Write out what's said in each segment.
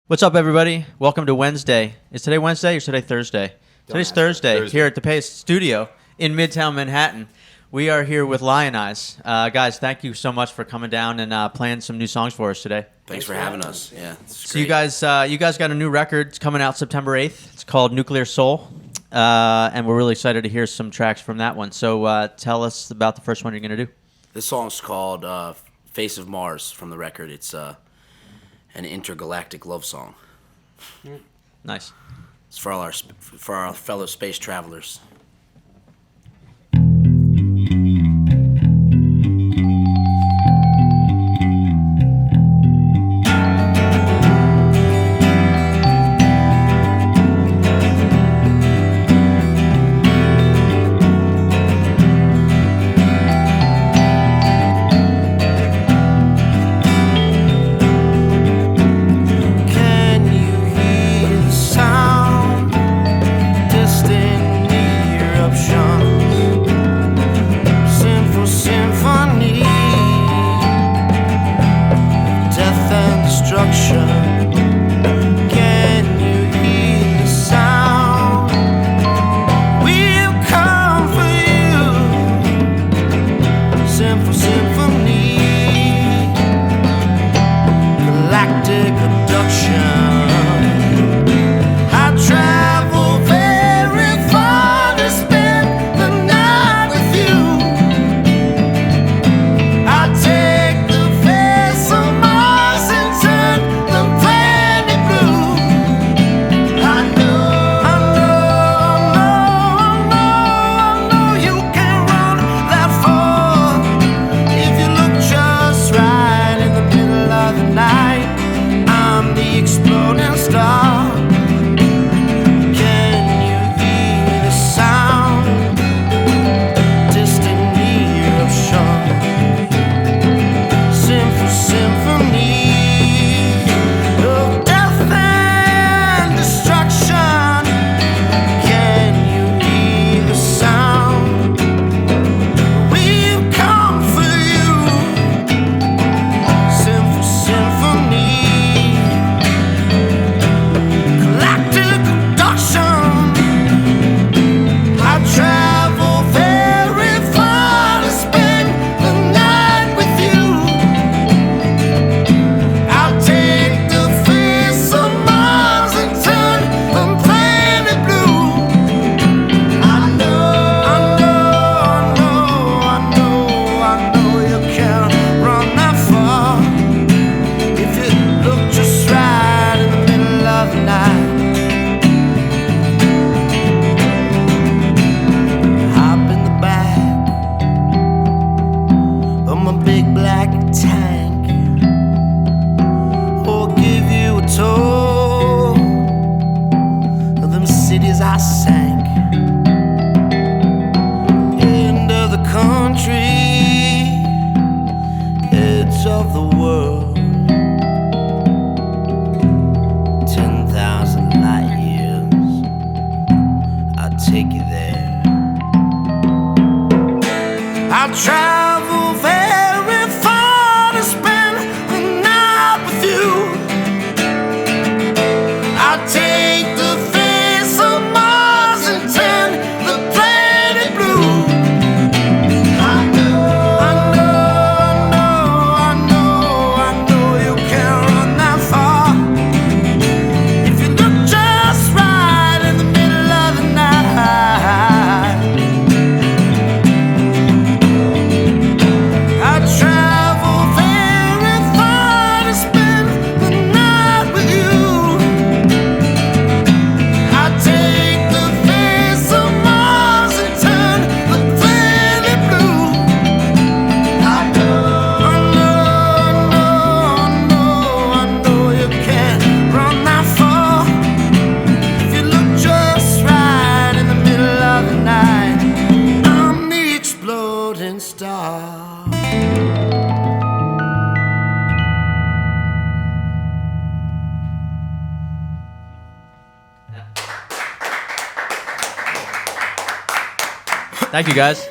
What's up, everybody? Welcome to Wednesday. Is today Wednesday or is today Thursday? Today's Thursday here at the Pace Studio in Midtown Manhattan. We are here with Lionize. Guys, thank you so much for coming down and playing some new songs for us today. Thanks for having us. Yeah. So you guys got a new record. It's coming out September 8th. It's called Nuclear Soul, and we're really excited to hear some tracks from that one. So tell us about the first one you're going to do. This song's called Face of Mars from the record. It's an intergalactic love song. Nice. It's for our fellow space travelers. Thank you, guys.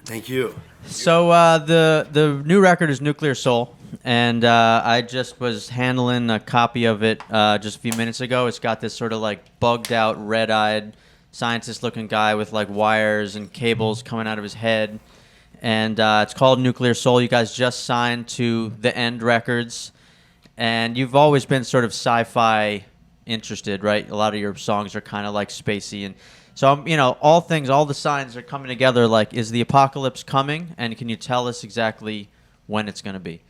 Thank you. So the new record is Nuclear Soul. and I just was handling a copy of it just a few minutes ago. It's got this sort of like bugged out, red-eyed, scientist-looking guy with like wires and cables coming out of his head, and it's called Nuclear Soul. You guys just signed to The End Records, and you've always been sort of sci-fi interested, right? A lot of your songs are kind of like spacey, and so all the signs are coming together. Like, is the apocalypse coming? And can you tell us exactly when it's going to be?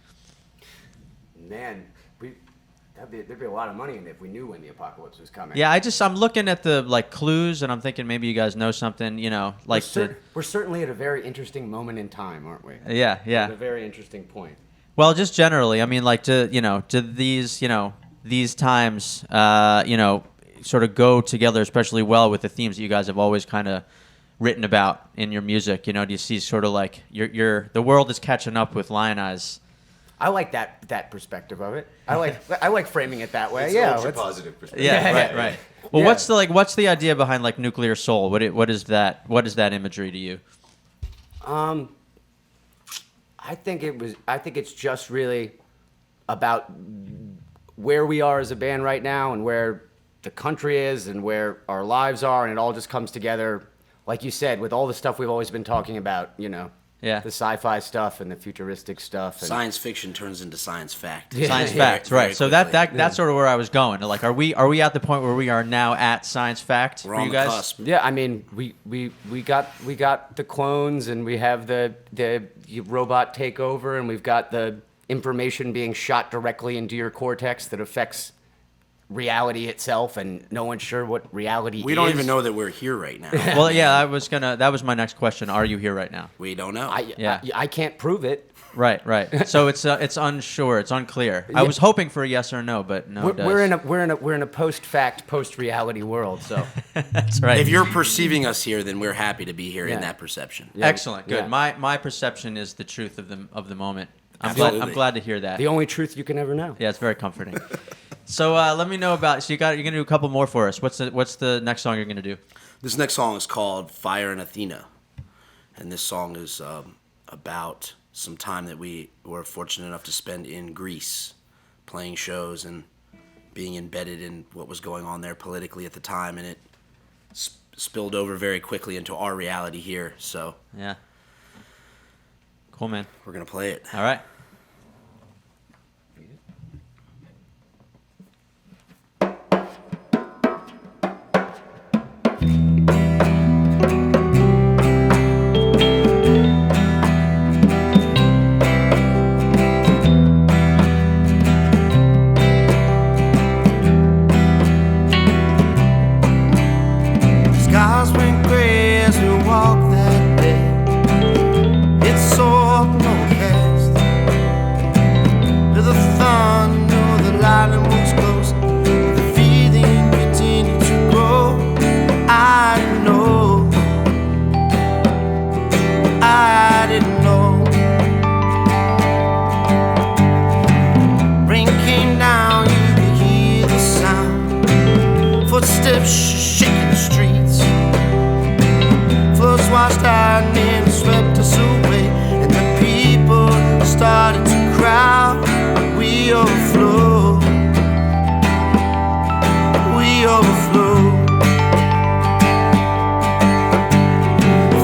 Man, there'd be a lot of money in it if we knew when the apocalypse was coming. Yeah, I'm looking at the like clues, and I'm thinking maybe you guys know something. Like we're certainly at a very interesting moment in time, aren't we? Yeah. At a very interesting point. Well, just generally, I mean, like, do these times, sort of go together especially well with the themes that you guys have always kind of written about in your music? Do you see sort of like the world is catching up with Lionize? I like that perspective of it. I like framing it that way. It's yeah, ultra positive perspective. Yeah, right. Well, Yeah. what's the idea behind like Nuclear Soul? What is that imagery to you? I think it's just really about where we are as a band right now and where the country is and where our lives are, and it all just comes together, like you said, with all the stuff we've always been talking about, Yeah. the sci-fi stuff and the futuristic stuff. And Science fiction turns into science fact. Science fact, Very right? So quickly. that's sort of where I was going. Like, are we at the point where we are now at science fact We're for on you the guys? cusp. Yeah, I mean, we got the clones, and we have the robot takeover, and we've got the information being shot directly into your cortex that affects reality itself, and no one's sure what reality is. We don't even know that we're here right now. Well, yeah, that was my next question. Are you here right now? We don't know. I can't prove it. Right. So it's unsure, it's unclear. I was hoping for a yes or no, but no. We're in a post-fact, post-reality world. So That's right. If you're perceiving us here, then we're happy to be here in Yeah. that perception. Yeah. Excellent, good. Yeah. My perception is the truth of the moment. I'm Absolutely. glad to hear that. the only truth you can ever know. Yeah, it's very comforting. So let me know about. So you're gonna do a couple more for us. What's the next song you're gonna do? This next song is called Fire in Athena. And this song is about some time that we were fortunate enough to spend in Greece, playing shows and being embedded in what was going on there politically at the time. And it spilled over very quickly into our reality here. So Yeah. Cool, man. we're going to play it. All right. Skies went gray as we walked that day. It's so overcast. To the thunder, the lightning was close. The feeling continued to grow. I didn't know. I didn't know. Rain came down, you could hear the sound. Footsteps shaking the streets. Floods washed out and swept us away, and the people started to crowd. We overflowed. We overflowed.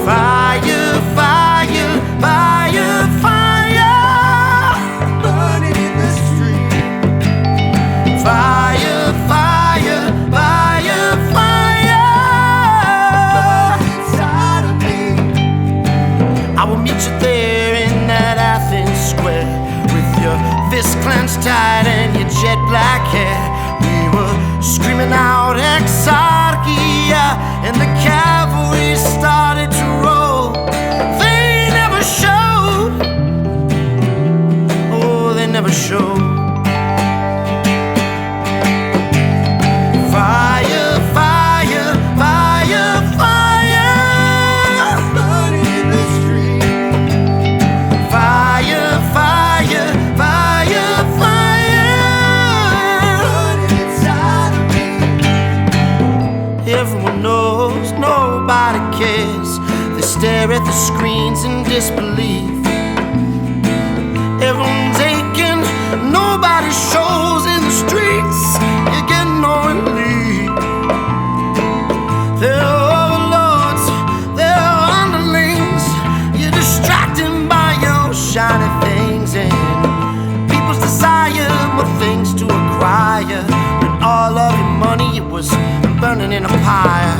Fire, fire, fire, fire, burning in the street. Fire, fire, fire, fire, burning inside of me. I will meet you there in that Athens square, with your fists clenched tight and your jet black hair. We were screaming out Exarchia, and the cavalry started to roll. They never showed. Oh, they never showed. Fire, fire, fire, fire, burning in the street. Fire, fire, fire, fire, burning inside of me. Everyone knows, nobody cares. They stare at the screens in disbelief. Everyone's aching, burning in a pyre.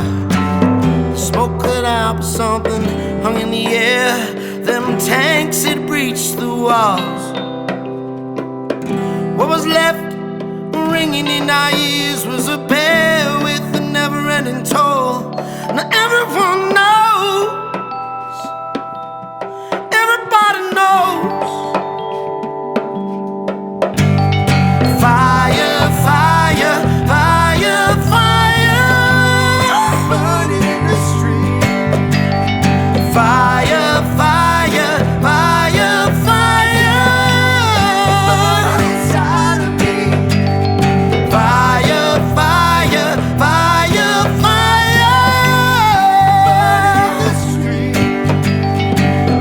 Smoke cleared out, but something hung in the air. Them tanks had breached the walls. What was left ringing in our ears was a bell with a never-ending toll. Now everyone knows, everybody knows. Fire, fire, fire, fire, burning in the street. Fire, fire, fire, fire, burning inside of me. Fire, fire, fire, fire, burning in the street.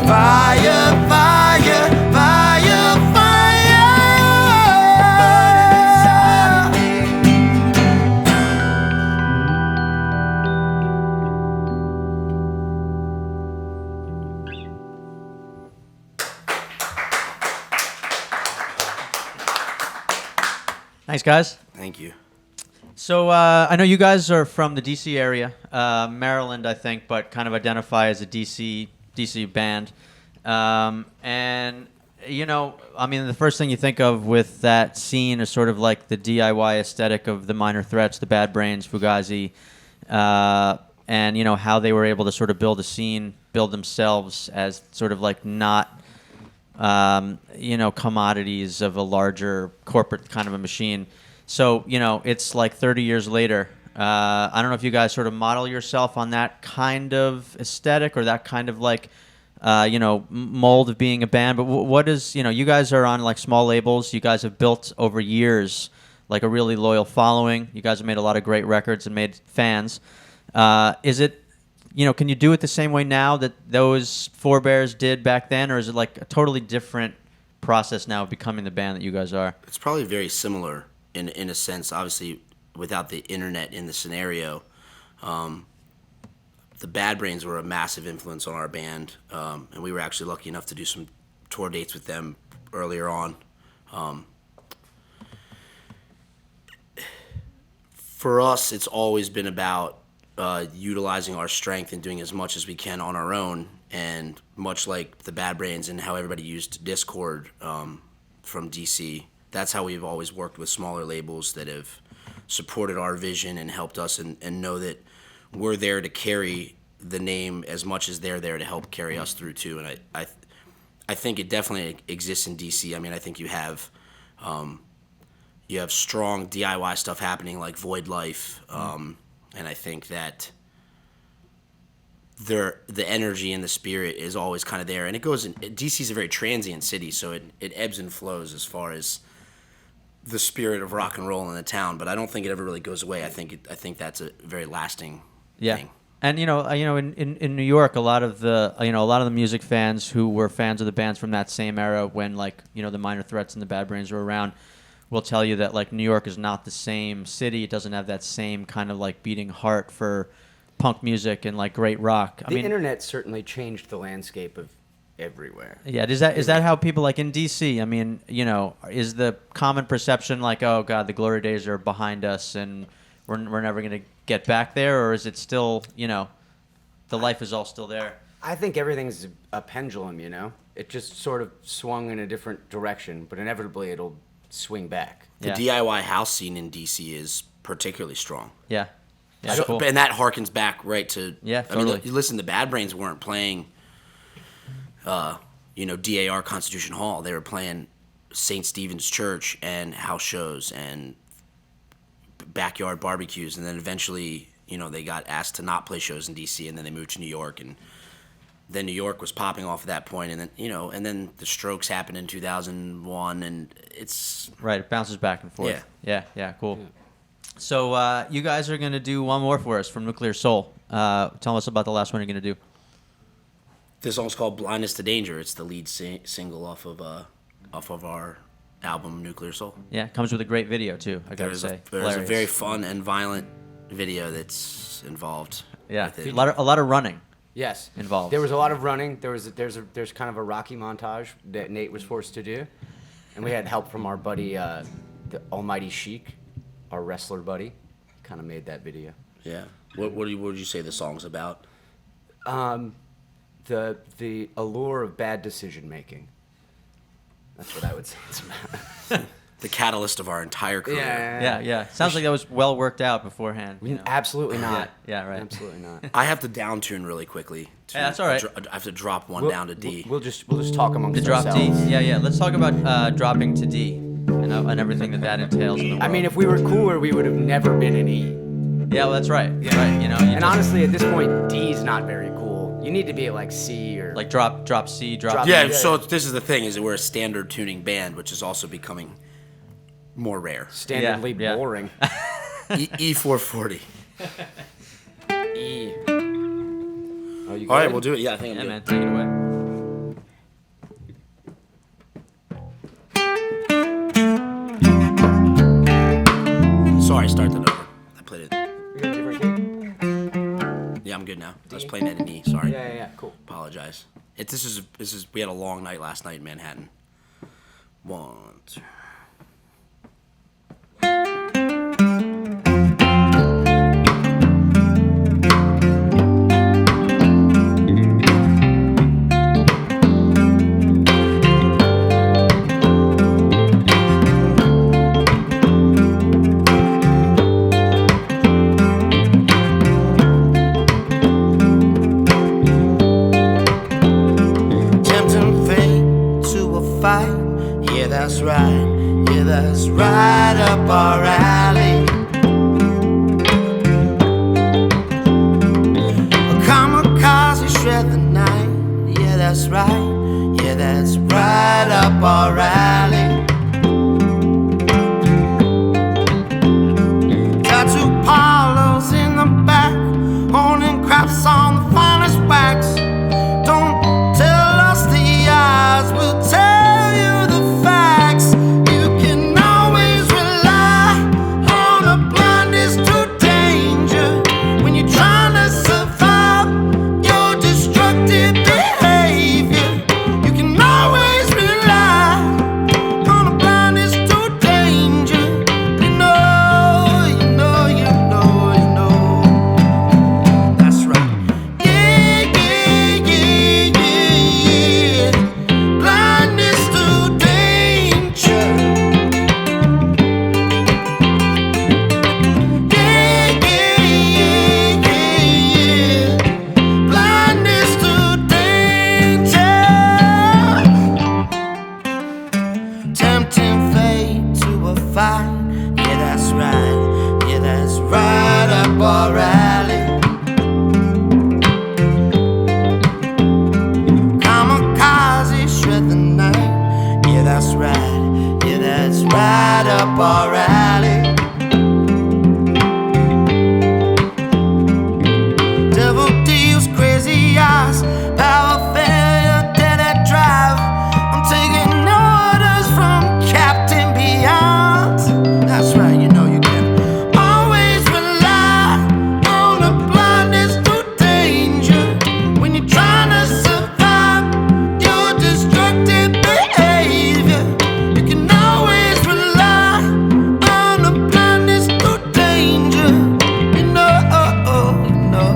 Fire, fire, fire, fire, burning inside of me. Thanks, guys. Thank you. So I know you guys are from the DC area, Maryland, I think, but kind of identify as a DC band. And you know, I mean, the first thing you think of with that scene is sort of like the DIY aesthetic of the Minor Threats, the Bad Brains, Fugazi, and you know how they were able to sort of build a scene, build themselves as sort of like not. You know, commodities of a larger corporate kind of a machine. So, you know, it's like 30 years later. I don't know if you guys sort of model yourself on that kind of aesthetic or that kind of like, you know, mold of being a band. But what is, you know, you guys are on like small labels. You guys have built over years like a really loyal following. You guys have made a lot of great records and made fans. Is it, you know, can you do it the same way now that those forebears did back then, or is it like a totally different process now of becoming the band that you guys are? It's probably very similar in a sense. Obviously, without the internet in the scenario, the Bad Brains were a massive influence on our band, and we were actually lucky enough to do some tour dates with them earlier on. For us, it's always been about utilizing our strength and doing as much as we can on our own, and much like the Bad Brains and how everybody used Discord from DC, that's how we've always worked with smaller labels that have supported our vision and helped us and know that we're there to carry the name as much as they're there to help carry us through too. And I think it definitely exists in DC. I mean, I think you have strong DIY stuff happening like Void Life, and I think that the energy and the spirit is always kind of there, and it goes in. DC's a very transient city, so it ebbs and flows as far as the spirit of rock and roll in the town. But I don't think it ever really goes away. I think that's a very lasting thing. And you know, in New York, a lot of the music fans who were fans of the bands from that same era, when like you know the Minor Threats and the Bad Brains were around, will tell you that like New York is not the same city. It doesn't have that same kind of like beating heart for punk music and like great rock. The internet certainly changed the landscape of everywhere. Yeah, is that how people like in DC? I mean, you know, is the common perception like, oh God, the glory days are behind us and we're never gonna get back there, or is it still, you know, the life is all still there? I think everything's a pendulum, you know? It just sort of swung in a different direction, but inevitably it'll swing back. The DIY house scene in DC is particularly strong. Yeah. Yeah, So, cool. and that harkens back right to totally. I mean, you listen, the Bad Brains weren't playing, DAR Constitution Hall. They were playing St. Stephen's Church and house shows and backyard barbecues, and then eventually, you know, they got asked to not play shows in DC, and then they moved to New York, and then New York was popping off at that point, and then and then the Strokes happened in 2001, and it's right. It bounces back and forth. Yeah. Yeah. Cool. Yeah. So you guys are gonna do one more for us from Nuclear Soul. Tell us about the last one you're gonna do. This song's called "Blindness to Danger." It's the lead single off of our album Nuclear Soul. Yeah, it comes with a great video too. I gotta say, there's a very fun and violent video that's involved. Yeah, with it. a lot of running. Yes. Involved. There was a lot of running. There's kind of a Rocky montage that Nate was forced to do, and we had help from our buddy, the Almighty Sheik, our wrestler buddy, kind of made that video. Yeah. What would you say the song's about? The allure of bad decision making. That's what I would say it's about. The catalyst of our entire career. Yeah. Sounds like that was well worked out beforehand. You know? Absolutely not. Yeah, right. Absolutely not. I have to down tune really quickly. Yeah, that's all right. I have to drop one down to D. We'll just talk amongst The drop D. ourselves. Yeah. Let's talk about dropping to D and everything that entails in the world. I mean, if we were cooler, we would have never been an E. Yeah, well, that's right. Yeah. Right. You know. And honestly, at this point, D's not very cool. You need to be at like C or like drop C, drop. Yeah, Yeah. so this is the thing, is that we're a standard tuning band, which is also becoming more rare. standardly Yeah. boring. E440. E. Oh, you All right, good? we'll do it. Yeah, I think Yeah, I'm man, good. take it away. Sorry, start that over. I played it. You got a different key? Yeah, I'm good now. I was playing that in E. Sorry. Yeah, cool. Apologize. This is. We had a long night last night in Manhattan. 1, 2. Tempting fate to a fight. Yeah, that's right. Yeah, that's right up our alley. A kamikaze shred the night. Yeah, that's right. Yeah, that's right up our alley. Tattoo parlors in the back, owning crafts on the finest wax. Don't tell us the odds, we'll tell you the facts. You can always rely on the blindest to danger when you're trying to survive your destructive behavior. You can always rely on the blindest to danger. You know, you know, you know, you know. That's right. Yeah, yeah, yeah, yeah, yeah. Blindness to danger. Yeah, yeah, yeah, yeah. Blindness to danger. Tempting fate to a fight. Yeah, that's right. Yeah, that's right up our alley. Kamikaze shred the night. Yeah, that's right. Yeah, that's right up our alley. Devil deals crazy eyes. Power failure, dead at drive. I'm taking orders from Captain Beyond. That's right, you know you can always rely on the blindness to danger when you're trying to survive your destructive behavior. You can always rely on the blindness to danger. You know, you know.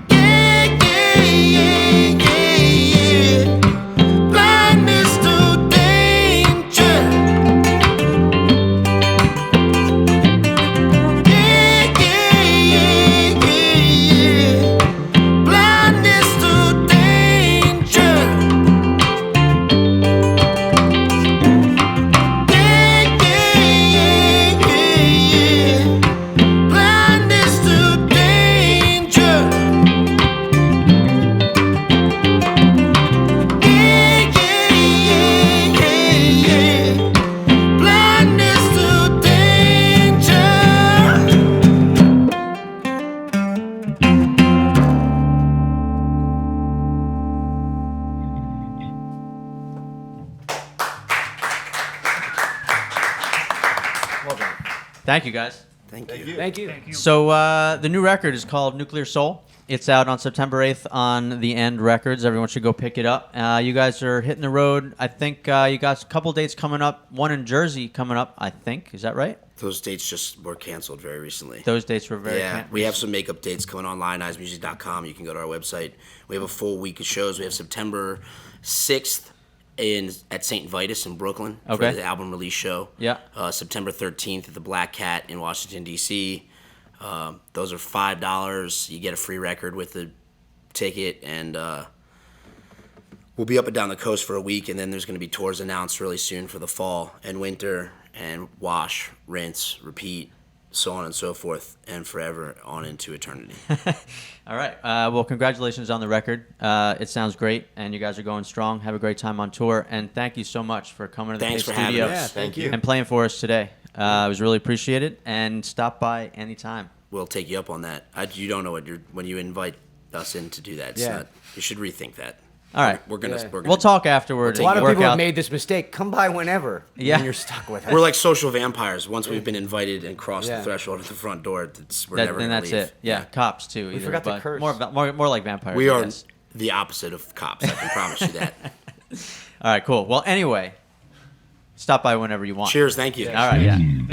Yeah, yeah, yeah, yeah, yeah. Blindness to danger. Yeah, yeah, yeah, yeah, yeah. Blindness to danger. Yeah, yeah, yeah, yeah, yeah. Blindness to danger. Yeah, yeah, yeah, yeah, yeah. Blindness to danger. Well done. Thank you, guys. Thank you. Thank you. So the new record is called Nuclear Soul. It's out on September 8th on The End Records. Everyone should go pick it up. You guys are hitting the road. I think you got a couple dates coming up. One in Jersey coming up, I think. Is that right? Those dates just were canceled very recently. Those dates were very we have some makeup dates coming on lionizemusic.com. You can go to our website. We have a full week of shows. We have September 6th at St. Vitus in Brooklyn for the album release show. Yeah. September 13th at the Black Cat in Washington, D.C. Those are $5. You get a free record with the ticket, and we'll be up and down the coast for a week, and then there's going to be tours announced really soon for the fall and winter, and wash, rinse, repeat, so on and so forth, and forever on into eternity. All right. Well, congratulations on the record. It sounds great, and you guys are going strong. Have a great time on tour, and thank you so much for coming to the Thanks Pace for having Studio us. Yeah, thank you. and playing for us today. It was really appreciated, and stop by anytime. We'll take you up on that. You don't know when you invite us in to do that. It's not, you should rethink that. All right. We're gonna. We'll talk afterward. A lot of work people out. have made this mistake. Come by whenever. Yeah. And you're stuck with it. We're like social vampires. Once we've been invited and crossed the threshold of the front door, we're never Then gonna that's leave. it. Yeah, cops too. We forgot to curse. More like vampires. We I are guess. the opposite of cops. I can promise you that. All right, cool. Well, anyway, stop by whenever you want. Cheers. Thank you. All right, yeah.